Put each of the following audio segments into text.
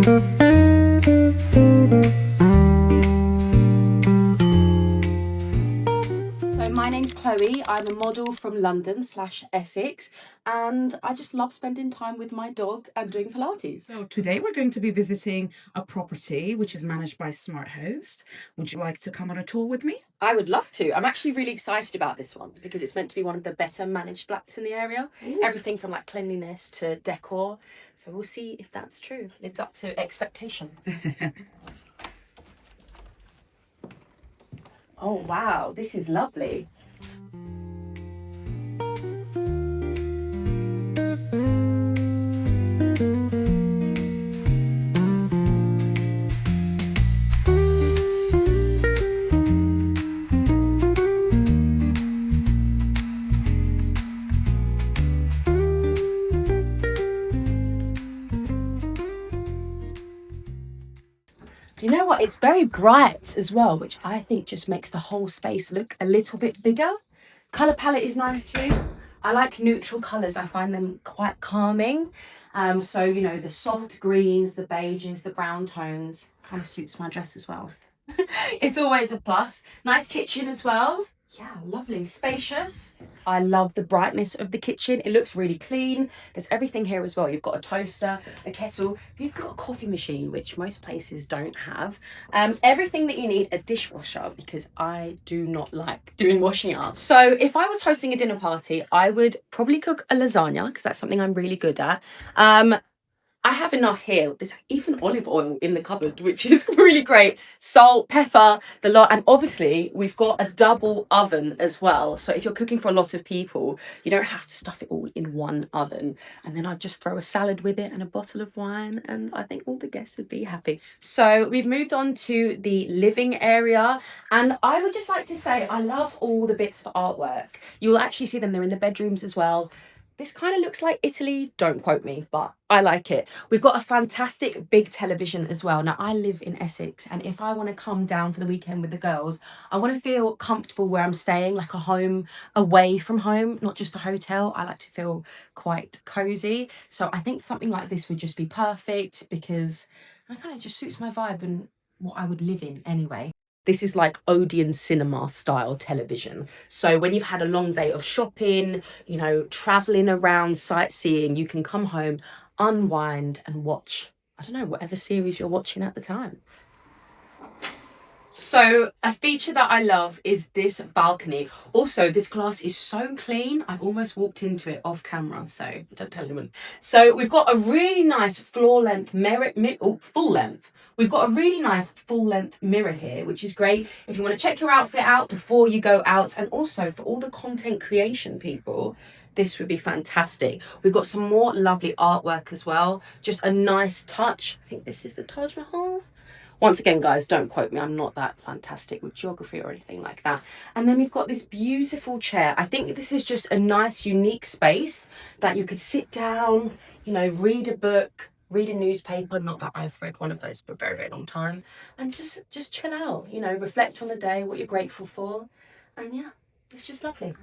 My name's Chloe. I'm a model from London/Essex, and I just love spending time with my dog and doing Pilates. So today we're going to be visiting a property which is managed by Smarthost. Would you like to come on a tour with me? I would love to. I'm actually really excited about this one because it's meant to be one of the better managed flats in the area. Ooh. Everything from like cleanliness to decor. So we'll see if that's true. It's up to expectation. Oh wow, this is lovely. You know what? It's very bright as well, which I think just makes the whole space look a little bit bigger. Colour palette is nice too. I like neutral colours. I find them quite calming. So, you know, the soft greens, the beiges, the brown tones kind of suits my dress as well. It's always a plus. Nice kitchen as well. Yeah, lovely. Spacious. I love the brightness of the kitchen. It looks really clean. There's everything here as well. You've got a toaster, a kettle. You've got a coffee machine, which most places don't have. Everything that you need, a dishwasher, because I do not like doing washing up. So if I was hosting a dinner party, I would probably cook a lasagna, because that's something I'm really good at. I have enough here. There's even olive oil in the cupboard, which is really great. Salt, pepper, the lot. And obviously, we've got a double oven as well. So if you're cooking for a lot of people, you don't have to stuff it all in one oven. And then I'd just throw a salad with it and a bottle of wine. And I think all the guests would be happy. So we've moved on to the living area. And I would just like to say, I love all the bits of artwork. You'll actually see them. They're in the bedrooms as well. This kind of looks like Italy, don't quote me, but I like it. We've got a fantastic big television as well. Now, I live in Essex, and if I want to come down for the weekend with the girls, I want to feel comfortable where I'm staying, like a home away from home, not just a hotel. I like to feel quite cozy. So I think something like this would just be perfect because it kind of just suits my vibe and what I would live in anyway. This is like Odeon cinema style television. So when you've had a long day of shopping, you know, traveling around, sightseeing, you can come home, unwind and watch, I don't know, whatever series you're watching at the time. So a feature that I love is this balcony. Also, this glass is so clean. I've almost walked into it off camera, so don't tell anyone. So we've got a really nice floor length mirror, full length. We've got a really nice full length mirror here, which is great if you want to check your outfit out before you go out. And also for all the content creation people, this would be fantastic. We've got some more lovely artwork as well. Just a nice touch. I think this is the Taj Mahal. Once again, guys, don't quote me. I'm not that fantastic with geography or anything like that. And then we've got this beautiful chair. I think this is just a nice, unique space that you could sit down, you know, read a book, read a newspaper. Not that I've read one of those for a very, very long time. And just chill out, you know, reflect on the day, what you're grateful for. And yeah, it's just lovely.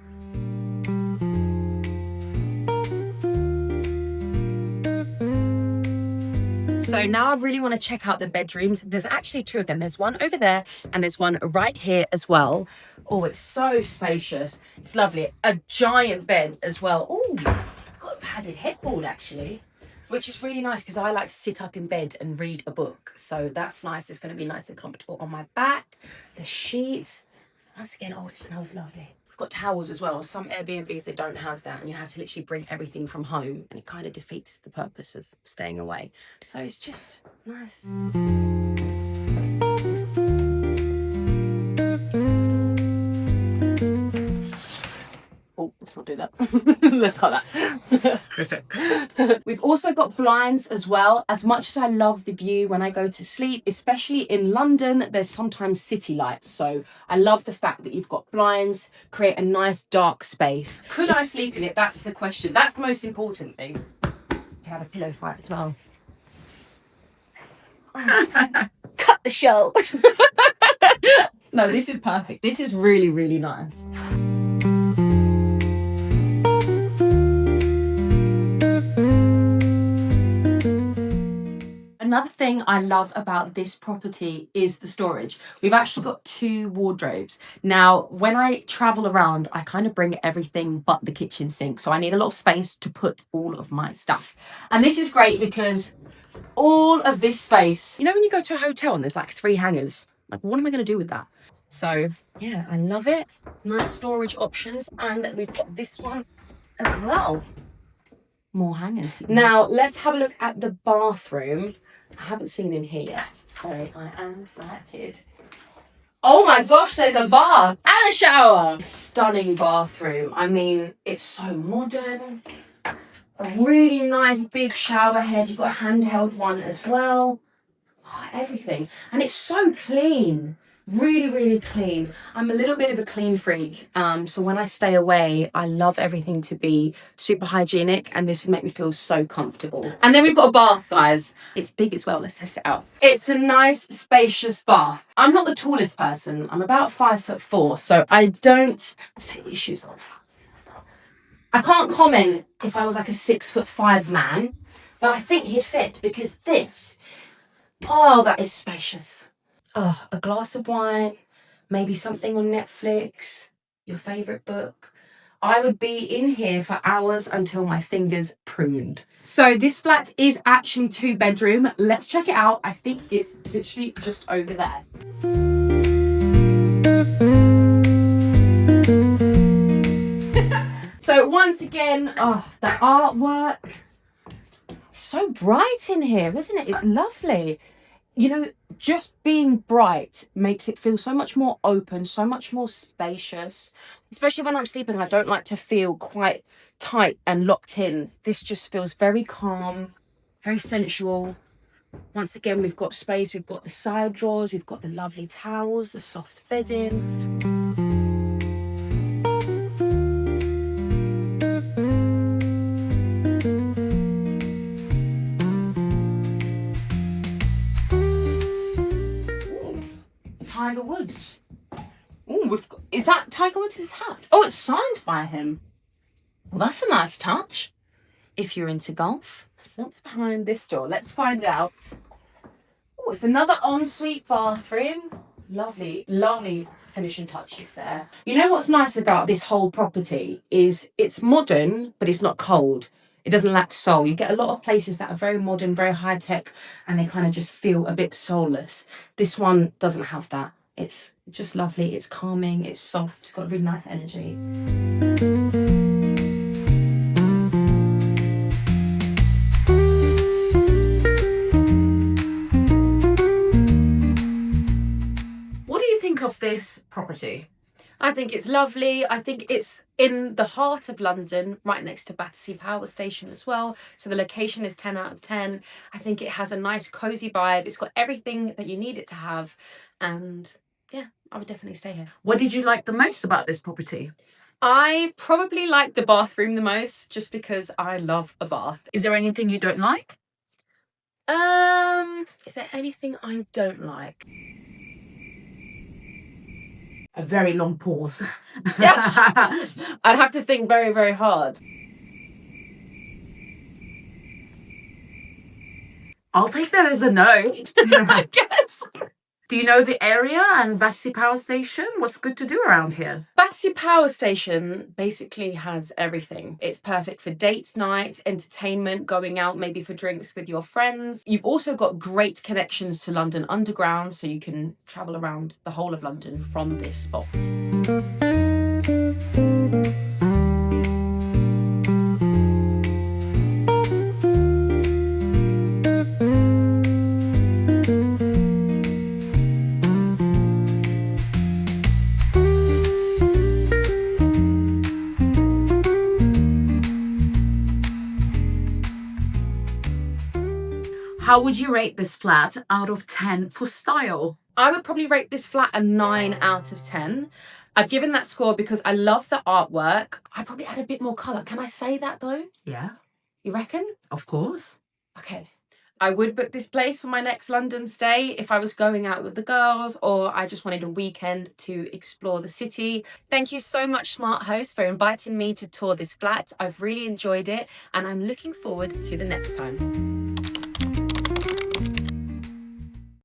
So now I really want to check out the bedrooms. There's actually two of them. There's one over there and there's one right here as well. Oh, it's so spacious. It's lovely. A giant bed as well. Oh, I've got a padded headboard actually, which is really nice because I like to sit up in bed and read a book. So that's nice. It's going to be nice and comfortable on my back. The sheets. Once again, oh, it smells lovely. Got towels as well. Some Airbnbs, they don't have that and you have to literally bring everything from home and it kind of defeats the purpose of staying away. So it's just nice. Oh, let's not do that. Let's cut that. We've also got blinds as well. As much as I love the view when I go to sleep, especially in London, there's sometimes city lights. So I love the fact that you've got blinds, create a nice dark space. Could I sleep in it? That's the question. That's the most important thing. To have a pillow fight as well. Cut the show. No, this is perfect. This is really, really nice. another thing I love about this property is the storage. We've actually got 2 wardrobes. Now, when I travel around, I kind of bring everything but the kitchen sink. So I need a lot of space to put all of my stuff. And this is great because all of this space, you know, when you go to a hotel and there's like 3 hangers, like what am I going to do with that? So yeah, I love it. Nice storage options. And we've got this one as well. More hangers. Now let's have a look at the bathroom. I haven't seen in here yet, so I am excited. Oh my gosh, there's a bath and a shower. Stunning bathroom. I mean, it's so modern. A really nice big shower head. You've got a handheld one as well. Oh, everything. And it's so clean. Really, really clean. I'm a little bit of a clean freak. So when I stay away, I love everything to be super hygienic, and this would make me feel so comfortable. And then we've got a bath, guys. It's big as well. Let's test it out. It's a nice, spacious bath. I'm not the tallest person. I'm about 5'4", so I don't... Let's take these shoes off. I can't comment if I was like a 6'5" man, but I think he'd fit because this... Oh, that is spacious. Oh, a glass of wine, maybe something on Netflix, your favourite book. I would be in here for hours until my fingers pruned. So this flat is actually 2-bedroom. Let's check it out. I think it's literally just over there. So once again, oh, the artwork. It's so bright in here, isn't it? It's lovely. You know, just being bright makes it feel so much more open, so much more spacious. Especially when I'm sleeping, I don't like to feel quite tight and locked in. This just feels very calm, very sensual. Once again, we've got space, we've got the side drawers, we've got the lovely towels, the soft bedding. Tiger Woods. Oh, we've got, is that Tiger Woods' hat? Oh, it's signed by him. Well, that's a nice touch. If you're into golf. So what's behind this door? Let's find out. Oh, it's another ensuite bathroom. Lovely, lovely finishing touches there. You know what's nice about this whole property is it's modern, but it's not cold. It doesn't lack soul. You get a lot of places that are very modern, very high tech, and they kind of just feel a bit soulless. This one doesn't have that. It's just lovely. It's calming. It's soft. It's got a really nice energy. What do you think of this property? I think it's lovely. I think it's in the heart of London, right next to Battersea Power Station as well. So the location is 10 out of 10. I think it has a nice cozy vibe. It's got everything that you need it to have. And yeah, I would definitely stay here. What did you like the most about this property? I probably like the bathroom the most, just because I love a bath. Is there anything you don't like? Is there anything I don't like? A very long pause. Yeah. I'd have to think very, very hard. I'll take that as a no. I guess. Do you know the area and Battersea Power Station? What's good to do around here? Battersea Power Station basically has everything. It's perfect for date night, entertainment, going out maybe for drinks with your friends. You've also got great connections to London Underground, so you can travel around the whole of London from this spot. How would you rate this flat out of 10 for style? I would probably rate this flat a 9 out of 10. I've given that score because I love the artwork. I probably add a bit more colour. Can I say that though? Yeah. You reckon? Of course. Okay. I would book this place for my next London stay if I was going out with the girls or I just wanted a weekend to explore the city. Thank you so much, Smarthost, for inviting me to tour this flat. I've really enjoyed it and I'm looking forward to the next time.